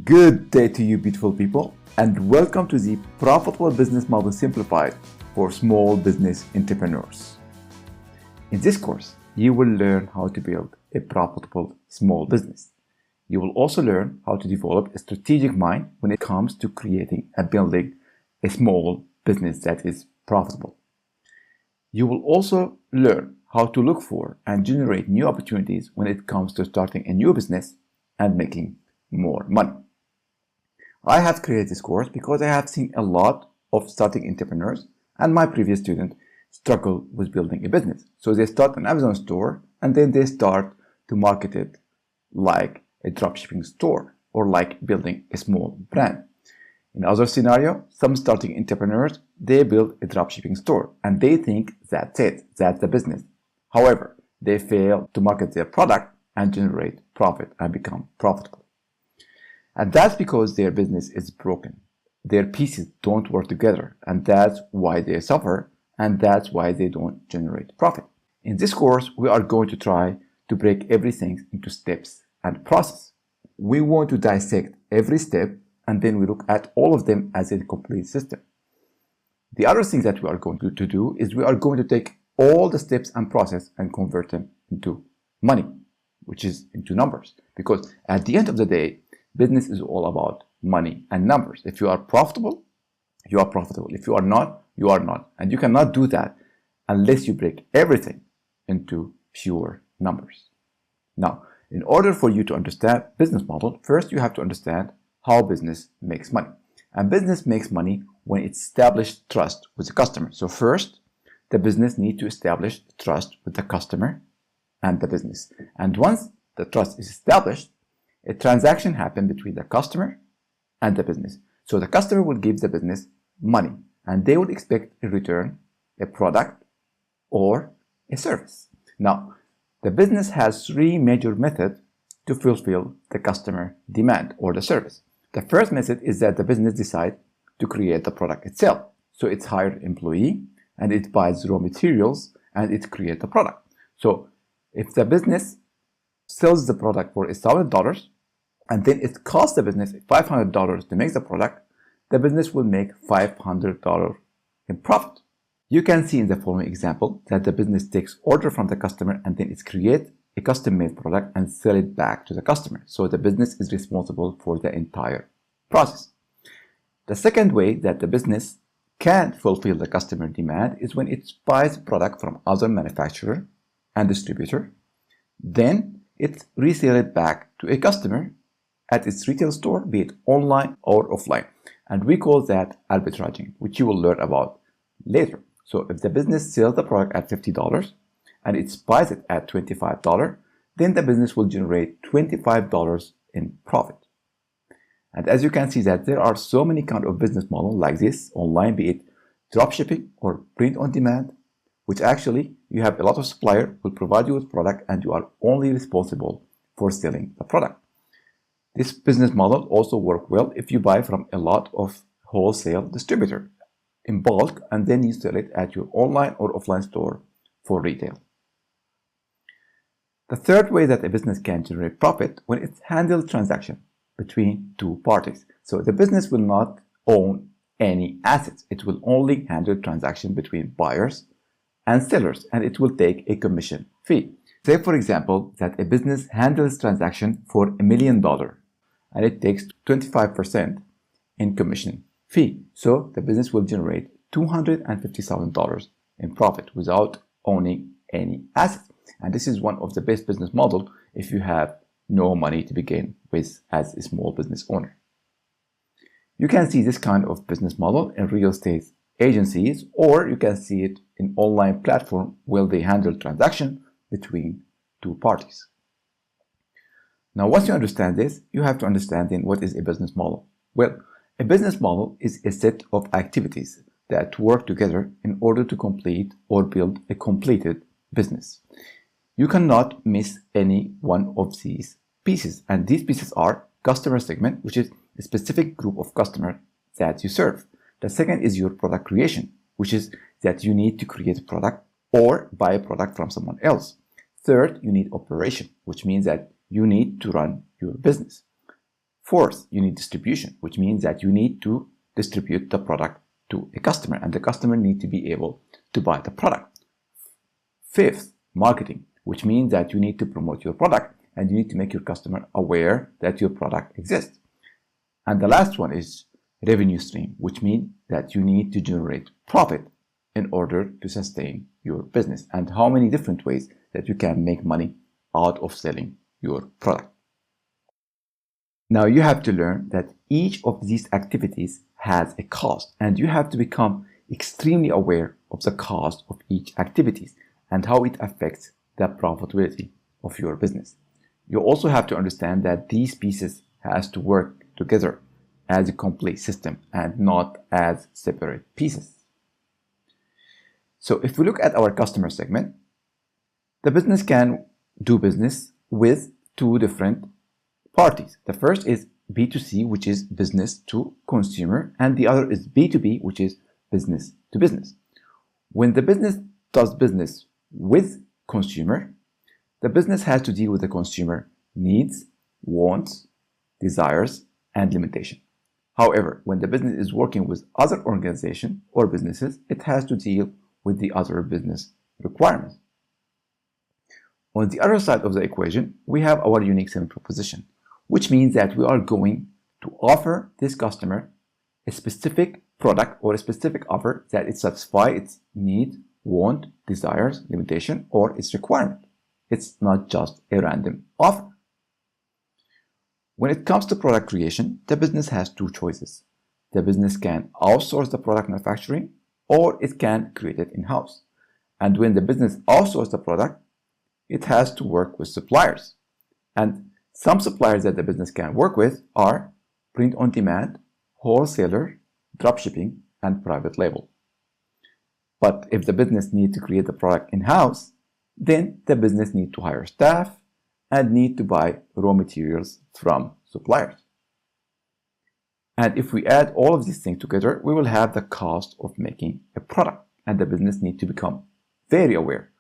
Good day to you, beautiful people, and welcome to the Profitable Business Model Simplified for Small Business Entrepreneurs. In this course, you will learn how to build a profitable small business. You will also learn how to develop a strategic mind when it comes to creating and building a small business that is profitable. You will also learn how to look for and generate new opportunities when it comes to starting a new business and making more money. I have created this course because I have seen a lot of starting entrepreneurs and my previous student struggle with building a business. So they start an Amazon store and then they start to market it like a dropshipping store or like building a small brand. In other scenario, some starting entrepreneurs, they build a dropshipping store and they think that's it, that's the business. However, they fail to market their product and generate profit and become profitable. And that's because their business is broken. Their pieces don't work together, and that's why they suffer, and that's why they don't generate profit. In this course, we are going to try to break everything into steps and process. We want to dissect every step, and then we look at all of them as a complete system. The other thing that we are going to do is we are going to take all the steps and process and convert them into money, which is into numbers. Because at the end of the day, business is all about money and numbers. If you are profitable, you are profitable. If you are not, you are not. And you cannot do that unless you break everything into pure numbers. Now, in order for you to understand business model, first you have to understand how business makes money. And business makes money when it establishes trust with the customer. So first, the business needs to establish trust with the customer and the business. And once the trust is established, a transaction happens between the customer and the business. So the customer will give the business money and they will expect in return a product or a service. Now, the business has three major methods to fulfill the customer demand or the service. The first method is that the business decides to create the product itself. So it's hired employee and it buys raw materials and it creates the product. So if the business sells the product for $1,000 and then it costs the business $500 to make the product, the business will make $500 in profit. You can see in the following example that the business takes order from the customer and then it creates a custom-made product and sell it back to the customer. So the business is responsible for the entire process. The second way that the business can fulfill the customer demand is when it buys product from other manufacturer and distributor. Then it resells it back to a customer at its retail store, be it online or offline. And we call that arbitraging, which you will learn about later. So if the business sells the product at $50 and it buys it at $25, then the business will generate $25 in profit. And as you can see that there are so many kinds of business models like this online, be it dropshipping or print on demand, which actually you have a lot of suppliers who will provide you with product and you are only responsible for selling the product. This business model also works well if you buy from a lot of wholesale distributor in bulk and then you sell it at your online or offline store for retail. The third way that a business can generate profit when it handles transaction between two parties. So the business will not own any assets. It will only handle transaction between buyers and sellers, and it will take a commission fee. Say, for example, that a business handles transaction for $1 million and it takes 25% in commission fee. So the business will generate $250,000 in profit without owning any assets. And this is one of the best business models if you have no money to begin with as a small business owner. You can see this kind of business model in real estate agencies, or you can see it in online platform where they handle transaction between two parties. Now, once you understand this, you have to understand then what is a business model. Well, a business model is a set of activities that work together in order to complete or build a completed business. You cannot miss any one of these pieces, and these pieces are customer segment, which is a specific group of customers that you serve. The second is your product creation, which is that you need to create a product or buy a product from someone else. Third, you need operation, which means that you need to run your business. Fourth, you need distribution, which means that you need to distribute the product to a customer, and the customer needs to be able to buy the product. Fifth, marketing, which means that you need to promote your product and you need to make your customer aware that your product exists. And the last one is revenue stream, which means that you need to generate profit in order to sustain your business, and how many different ways that you can make money out of selling your product. Now you have to learn that each of these activities has a cost, and you have to become extremely aware of the cost of each activity and how it affects the profitability of your business. You also have to understand that these pieces has to work together as a complete system and not as separate pieces. So if we look at our customer segment, the business can do business with two different parties. The first is B2C, which is business to consumer, and the other is B2B, which is business to business. When the business does business with consumer, the business has to deal with the consumer needs, wants, desires, and limitation. However, when the business is working with other organizations or businesses, it has to deal with the other business requirements. On the other side of the equation, we have our unique selling proposition, which means that we are going to offer this customer a specific product or a specific offer that it satisfies its need, want, desires, limitation, or its requirement. It's not just a random offer. When it comes to product creation, the business has two choices. The business can outsource the product manufacturing, or it can create it in-house. And when the business outsources the product, it has to work with suppliers. And some suppliers that the business can work with are print on demand, wholesaler, dropshipping, and private label. But if the business needs to create the product in-house, then the business needs to hire staff and need to buy raw materials from suppliers. And if we add all of these things together, we will have the cost of making a product, and the business needs to become very aware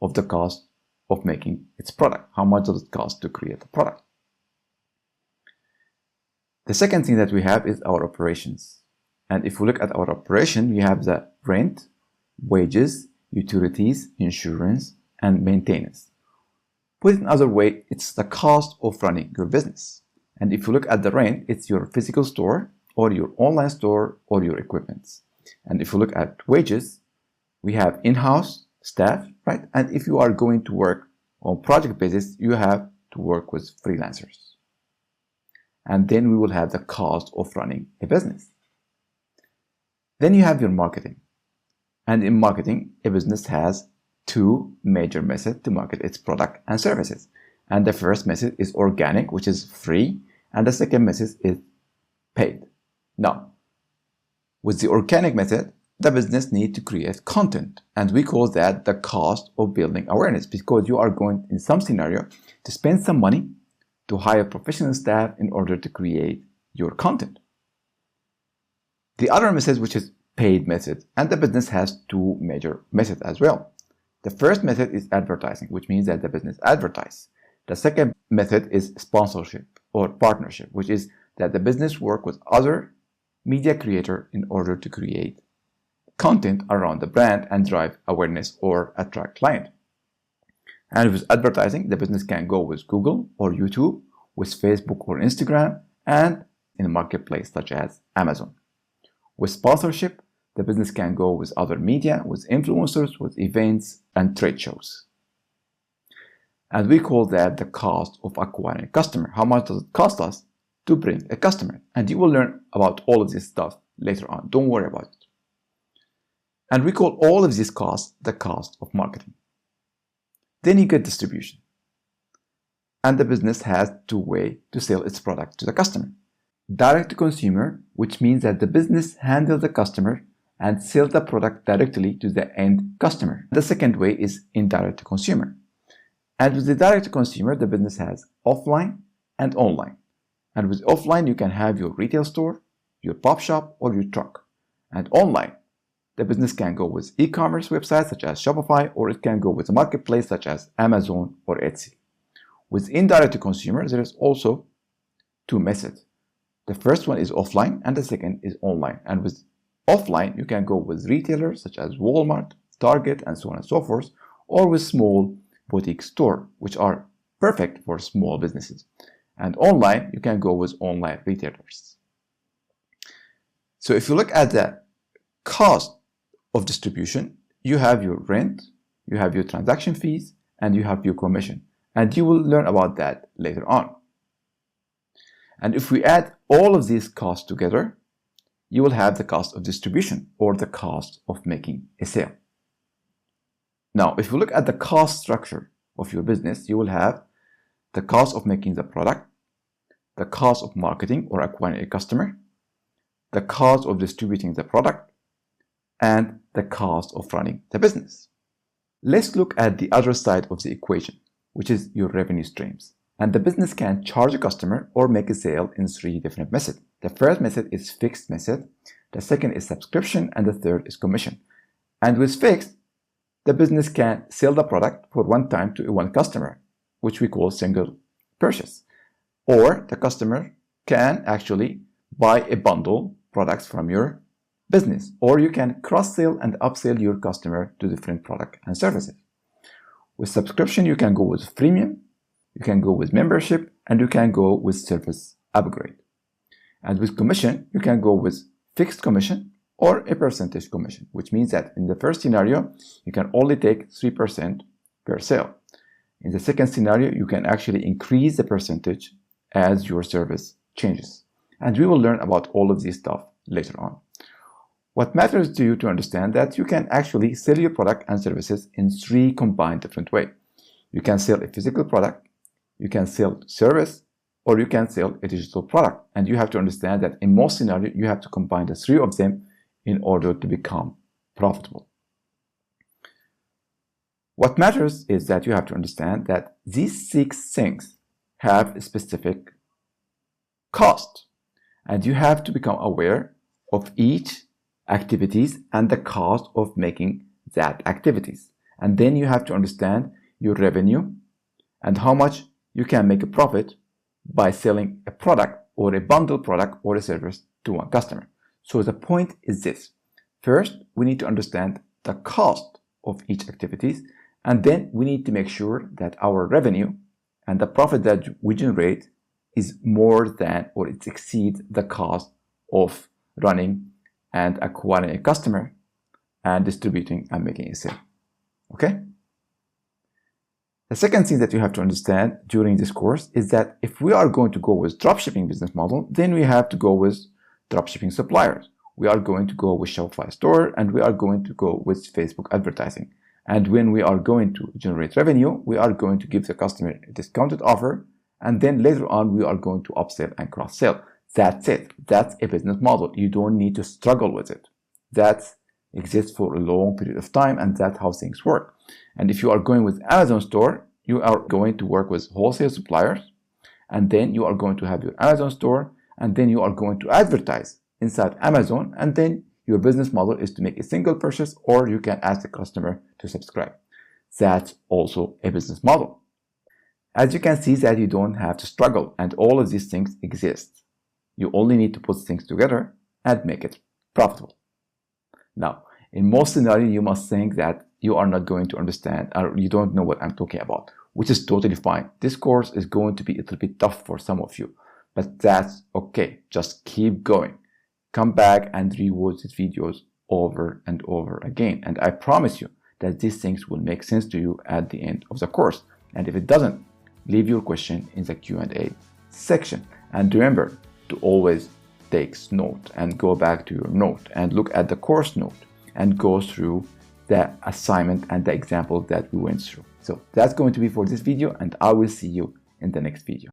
of the cost of making its product. How much does it cost to create a product? The second thing that we have is our operations. And if we look at our operation, we have the rent, wages, utilities, insurance, and maintenance. Put it another way, it's the cost of running your business. And if you look at the rent, it's your physical store or your online store or your equipment. And if you look at wages, we have in-house staff, right? And if you are going to work on project basis, you have to work with freelancers. And then we will have the cost of running a business. Then you have your marketing. And in marketing, a business has two major methods to market its product and services. And the first method is organic, which is free, and the second method is paid. Now, with the organic method, the business needs to create content, and we call that the cost of building awareness, because you are going, in some scenario, to spend some money to hire professional staff in order to create your content. The other method, which is paid method, and the business has two major methods as well. The first method is advertising, which means that the business advertises. The second method is sponsorship or partnership, which is that the business works with other media creators in order to create content around the brand and drive awareness or attract clients. And with advertising, the business can go with Google or YouTube, with Facebook or Instagram, and in a marketplace such as Amazon. With sponsorship, the business can go with other media, with influencers, with events and trade shows. And we call that the cost of acquiring a customer. How much does it cost us to bring a customer? And you will learn about all of this stuff later on. Don't worry about it. And we call all of these costs the cost of marketing. Then you get distribution. And the business has two ways to sell its product to the customer. Direct to consumer, which means that the business handles the customer and sells the product directly to the end customer. The second way is indirect to consumer. And with the direct to consumer, the business has offline and online. And with offline, you can have your retail store, your pop shop, or your truck. And online, the business can go with e-commerce websites such as Shopify, or it can go with a marketplace such as Amazon or Etsy. With indirect to consumer, there is also two methods. The first one is offline and the second is online. And with offline, you can go with retailers such as Walmart, Target, and so on and so forth, or with small boutique store, which are perfect for small businesses. And online, you can go with online retailers. So if you look at the cost of distribution, you have your rent, you have your transaction fees, and you have your commission. And you will learn about that later on. And if we add all of these costs together, you will have the cost of distribution or the cost of making a sale. Now, if you look at the cost structure of your business, you will have the cost of making the product, the cost of marketing or acquiring a customer, the cost of distributing the product, and the cost of running the business. Let's look at the other side of the equation, which is your revenue streams. And the business can charge a customer or make a sale in 3 different methods. The first method is fixed method, the second is subscription, and the third is commission. And with fixed, the business can sell the product for one time to one customer, which we call single purchase. Or the customer can actually buy a bundle products from your business, or you can cross-sell and upsell your customer to different products and services. With subscription, you can go with freemium, you can go with membership, and you can go with service upgrade. And with commission, you can go with fixed commission or a percentage commission, which means that in the first scenario, you can only take 3% per sale. In the second scenario, you can actually increase the percentage as your service changes. And we will learn about all of this stuff later on. What matters to you to understand that you can actually sell your product and services in 3 combined different ways. You can sell a physical product, you can sell service, or you can sell a digital product. And you have to understand that in most scenarios, you have to combine the 3 of them in order to become profitable. What matters is that you have to understand that these 6 things have a specific cost, and you have to become aware of each activities and the cost of making that activities. And then you have to understand your revenue and how much you can make a profit by selling a product or a bundle product or a service to one customer. So the point is this. First, we need to understand the cost of each activities, and then we need to make sure that our revenue and the profit that we generate is more than or it exceeds the cost of running and acquiring a customer and distributing and making a sale. Okay? The second thing that you have to understand during this course is that if we are going to go with dropshipping business model, then we have to go with dropshipping suppliers. We are going to go with Shopify store, and we are going to go with Facebook advertising. And when we are going to generate revenue, we are going to give the customer a discounted offer, and then later on we are going to upsell and cross-sell. That's it. That's a business model. You don't need to struggle with it. That exists for a long period of time, and that's how things work. And if you are going with Amazon store, you are going to work with wholesale suppliers, and then you are going to have your Amazon store, and then you are going to advertise inside Amazon, and then your business model is to make a single purchase, or you can ask the customer to subscribe. That's also a business model. As you can see that you don't have to struggle, and all of these things exist. You only need to put things together and make it profitable. Now, in most scenarios, you must think that you are not going to understand or you don't know what I'm talking about, which is totally fine. This course is going to be a little bit tough for some of you, but that's okay. Just keep going. Come back and rewatch these videos over and over again. And I promise you that these things will make sense to you at the end of the course. And if it doesn't, leave your question in the Q&A section. And remember to always take note and go back to your note and look at the course note and go through the assignment and the example that we went through. So that's going to be for this video, and I will see you in the next video.